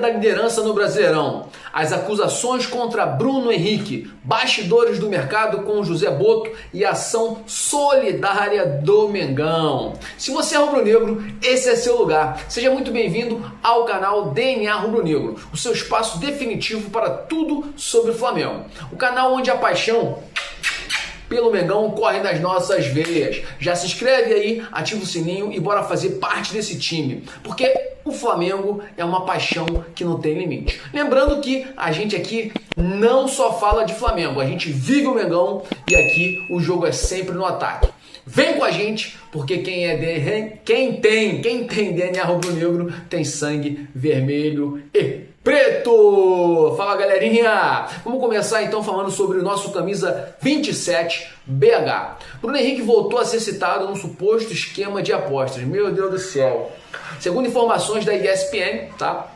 da liderança no Brasileirão, as acusações contra Bruno Henrique, bastidores do mercado com José Boto e ação solidária do Mengão. Se você é rubro-negro, esse é seu lugar. Seja muito bem-vindo ao canal DNA Rubro-Negro, o seu espaço definitivo para tudo sobre o Flamengo. O canal onde a paixão pelo Mengão corre nas nossas veias. Já se inscreve aí, ativa o sininho e bora fazer parte desse time, porque o Flamengo é uma paixão que não tem limite. Lembrando que a gente aqui não só fala de Flamengo, a gente vive o Mengão e aqui o jogo é sempre no ataque. Vem com a gente, porque quem tem DNA rubro-negro tem sangue vermelho e preto! Fala, galerinha! Vamos começar então falando sobre o nosso camisa 27 BH. Bruno Henrique voltou a ser citado num suposto esquema de apostas. Meu Deus do céu! Segundo informações da ESPN, tá?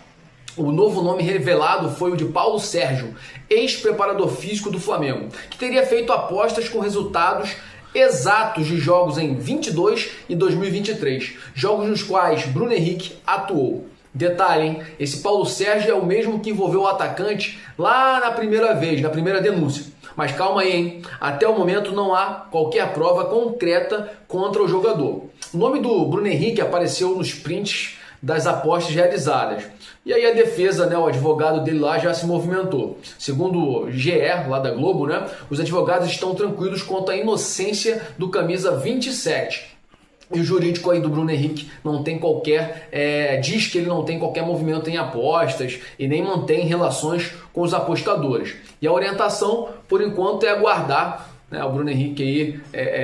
O novo nome revelado foi o de Paulo Sérgio, ex-preparador físico do Flamengo, que teria feito apostas com resultados exatos de jogos em 22 e 2023, jogos nos quais Bruno Henrique atuou. Detalhe, hein? Esse Paulo Sérgio é o mesmo que envolveu o atacante lá na primeira vez, na primeira denúncia. Mas calma aí, hein? Até o momento não há qualquer prova concreta contra o jogador. O nome do Bruno Henrique apareceu nos prints das apostas realizadas. E aí a defesa, né, o advogado dele lá já se movimentou. Segundo o GE, lá da Globo, né, os advogados estão tranquilos quanto à inocência do camisa 27. E o jurídico aí do Bruno Henrique não tem qualquer, diz que ele não tem qualquer movimento em apostas e nem mantém relações com os apostadores. E a orientação, por enquanto, é aguardar, né, o Bruno Henrique aí,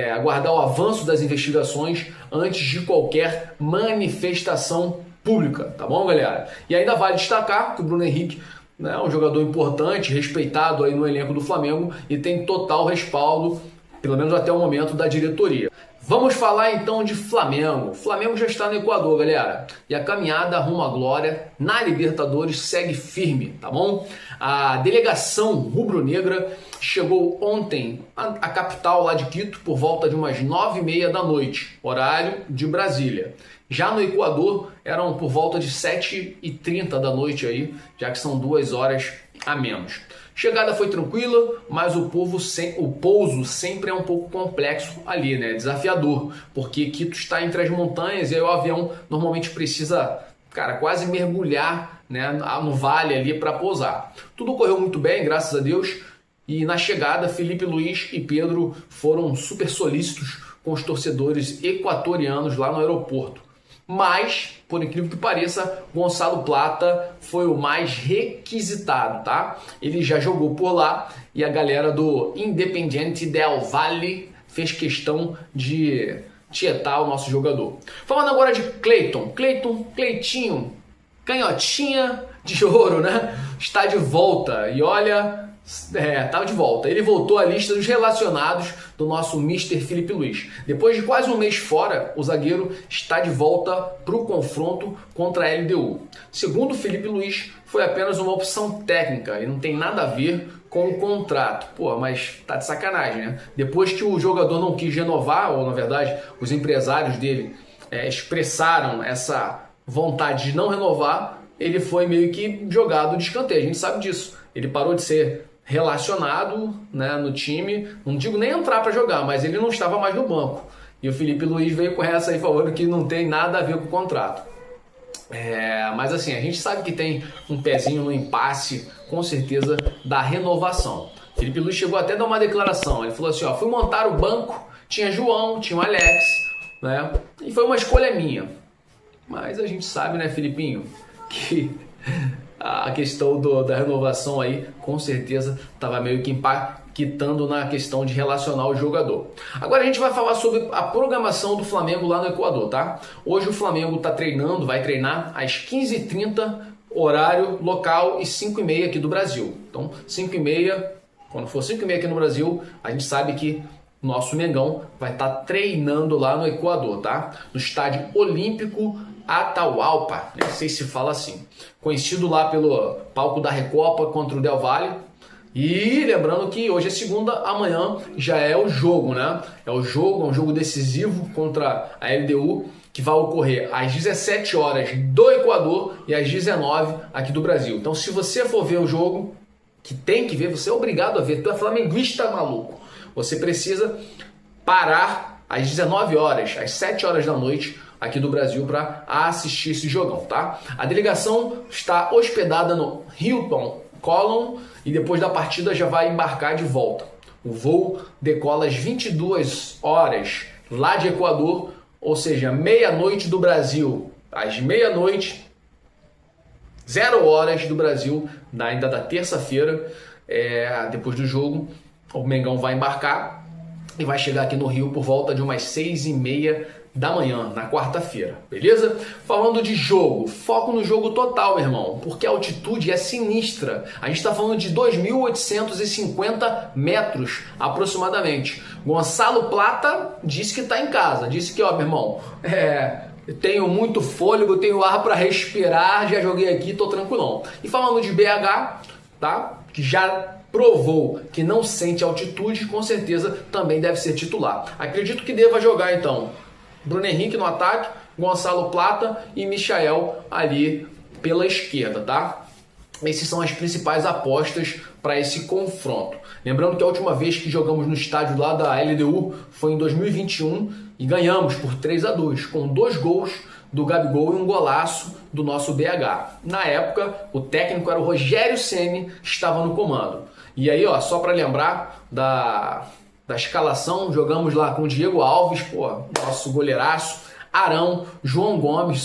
aguardar o avanço das investigações antes de qualquer manifestação pública, tá bom, galera? E ainda vale destacar que o Bruno Henrique, né, é um jogador importante, respeitado aí no elenco do Flamengo e tem total respaldo, pelo menos até o momento, da diretoria. Vamos falar então de Flamengo. O Flamengo já está no Equador, galera. E a caminhada rumo à glória na Libertadores segue firme, tá bom? A delegação rubro-negra chegou ontem à capital lá de Quito por volta de umas 9h30 da noite, horário de Brasília. Já no Equador eram por volta de 7h30 da noite aí, já que são 2 horas a menos. Chegada foi tranquila, mas o pouso sempre é um pouco complexo ali, né? Desafiador, porque Quito está entre as montanhas e aí o avião normalmente precisa, cara, quase mergulhar, né, no vale ali para pousar. Tudo correu muito bem, graças a Deus, e na chegada Felipe Luiz e Pedro foram super solícitos com os torcedores equatorianos lá no aeroporto. Mas, por incrível que pareça, Gonçalo Plata foi o mais requisitado, tá? Ele já jogou por lá e a galera do Independiente del Valle fez questão de tietar o nosso jogador. Falando agora de Cleitinho, canhotinha de ouro, né? Está de volta e olha... tá de volta. Ele voltou à lista dos relacionados do nosso Mr. Felipe Luiz. Depois de quase um mês fora, o zagueiro está de volta para o confronto contra a LDU. Segundo Felipe Luiz, foi apenas uma opção técnica e não tem nada a ver com o contrato. Pô, mas tá de sacanagem, né? Depois que o jogador não quis renovar, ou na verdade os empresários dele expressaram essa vontade de não renovar, ele foi meio que jogado de escanteio. A gente sabe disso. Ele parou de ser relacionado, né, no time, não digo nem entrar para jogar, mas ele não estava mais no banco. E o Felipe Luiz veio com essa aí falando que não tem nada a ver com o contrato. Mas assim, a gente sabe que tem um pezinho no impasse, com certeza, da renovação. Felipe Luiz chegou até a dar uma declaração. Ele falou assim, ó, fui montar o banco, tinha João, tinha o Alex, né, e foi uma escolha minha. Mas a gente sabe, né, Felipinho, que a questão da renovação aí, com certeza, estava meio que impactando na questão de relacionar o jogador. Agora a gente vai falar sobre a programação do Flamengo lá no Equador, tá? Hoje o Flamengo está treinando, vai treinar às 15h30, horário local, e 5h30 aqui do Brasil. Então, 5h30, quando for 5h30 aqui no Brasil, a gente sabe que nosso Mengão vai estar treinando lá no Equador, tá? No estádio Olímpico Atahualpa, não sei se fala assim, conhecido lá pelo palco da Recopa contra o Del Valle. E lembrando que hoje é segunda, amanhã já é o jogo, né? É um jogo decisivo contra a LDU que vai ocorrer às 17 horas do Equador e às 19 aqui do Brasil. Então, se você for ver o jogo, que tem que ver, você é obrigado a ver. Tu é flamenguista, maluco. Você precisa parar às 19 horas, às 7 horas da noite aqui do Brasil para assistir esse jogão, tá? A delegação está hospedada no Hilton Colon e depois da partida já vai embarcar de volta. O voo decola às 22 horas lá de Equador, ou seja, meia-noite do Brasil, às meia-noite, 0 horas do Brasil, ainda da terça-feira, depois do jogo, o Mengão vai embarcar e vai chegar aqui no Rio por volta de umas 6h30 da manhã, na quarta-feira, beleza? Falando de jogo, foco no jogo total, meu irmão, porque a altitude é sinistra. A gente está falando de 2.850 metros aproximadamente. Gonçalo Plata disse que está em casa, disse que, ó, meu irmão, eu tenho muito fôlego, tenho ar para respirar, já joguei aqui, tô tranquilão. E falando de BH, tá? Que já provou que não sente altitude, com certeza também deve ser titular. Acredito que deva jogar então Bruno Henrique no ataque, Gonçalo Plata e Michael ali pela esquerda, tá? Esses são as principais apostas para esse confronto. Lembrando que a última vez que jogamos no estádio lá da LDU foi em 2021 e ganhamos por 3-2, com 2 gols do Gabigol e um golaço do nosso BH. Na época, o técnico era o Rogério Ceni, que estava no comando. E aí, ó, só para lembrar da escalação, jogamos lá com o Diego Alves, nosso goleiraço, Arão, João Gomes,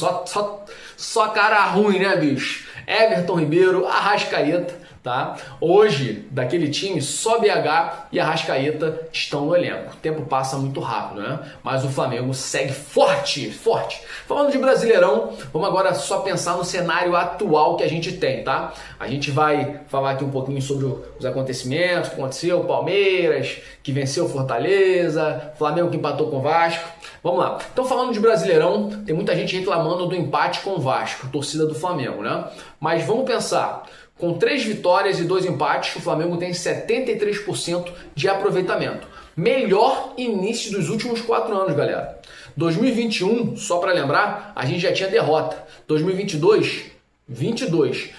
só cara ruim, né, bicho? Everton Ribeiro, Arrascaeta, tá? Hoje, daquele time, só BH e Arrascaeta estão no elenco. O tempo passa muito rápido, né? Mas o Flamengo segue forte, forte. Falando de Brasileirão, vamos agora só pensar no cenário atual que a gente tem, tá? A gente vai falar aqui um pouquinho sobre os acontecimentos, o que aconteceu, Palmeiras, que venceu o Fortaleza, Flamengo que empatou com o Vasco. Vamos lá. Então, falando de Brasileirão, tem muita gente reclamando do empate com o Vasco, torcida do Flamengo, né? Mas vamos pensar, com 3 vitórias e 2 empates, o Flamengo tem 73% de aproveitamento. Melhor início dos últimos 4 anos, galera. 2021, só para lembrar, a gente já tinha derrota. 2022, 22.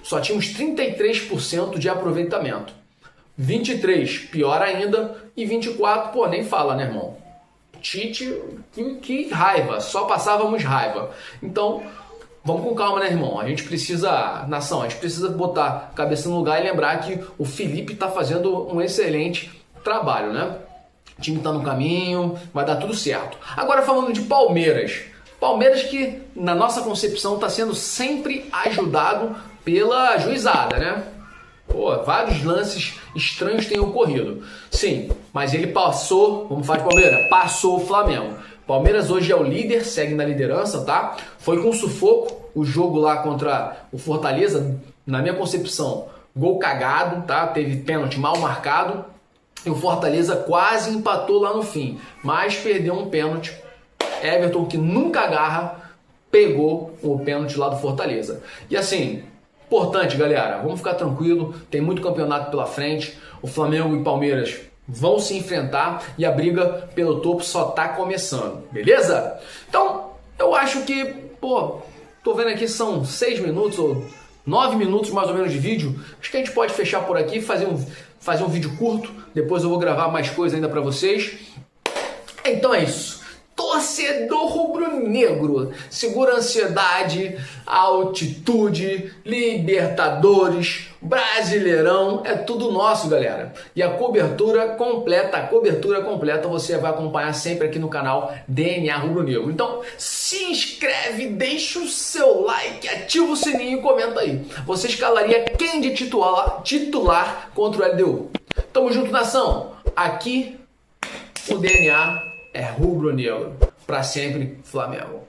Só tínhamos 33% de aproveitamento. 23, pior ainda. E 24, nem fala, né, irmão? Tite, que raiva. Só passávamos raiva. Então, vamos com calma, né, irmão? A gente precisa, nação, a gente precisa botar a cabeça no lugar e lembrar que o Felipe tá fazendo um excelente trabalho, né? O time tá no caminho, vai dar tudo certo. Agora falando de Palmeiras. Palmeiras que, na nossa concepção, está sendo sempre ajudado pela juizada, né? Vários lances estranhos têm ocorrido. Sim, mas ele passou, vamos falar de Palmeiras, passou o Flamengo. Palmeiras hoje é o líder, segue na liderança, tá? Foi com sufoco o jogo lá contra o Fortaleza, na minha concepção, gol cagado, tá? Teve pênalti mal marcado e o Fortaleza quase empatou lá no fim, mas perdeu um pênalti. Everton, que nunca agarra, pegou o pênalti lá do Fortaleza. E assim, importante, galera, vamos ficar tranquilo, tem muito campeonato pela frente, o Flamengo e Palmeiras vão se enfrentar e a briga pelo topo só tá começando, beleza? Então, eu acho que, tô vendo aqui são 6 minutos ou 9 minutos mais ou menos de vídeo, acho que a gente pode fechar por aqui, fazer um vídeo curto, depois eu vou gravar mais coisa ainda pra vocês. Então é isso. Torcedor rubro-negro, segura a ansiedade, altitude, Libertadores, Brasileirão, é tudo nosso, galera. E a cobertura completa você vai acompanhar sempre aqui no canal DNA Rubro-Negro. Então, se inscreve, deixa o seu like, ativa o sininho e comenta aí. Você escalaria quem de titular contra o LDU? Tamo junto, nação. Aqui, o DNA é rubro-negro, para sempre Flamengo.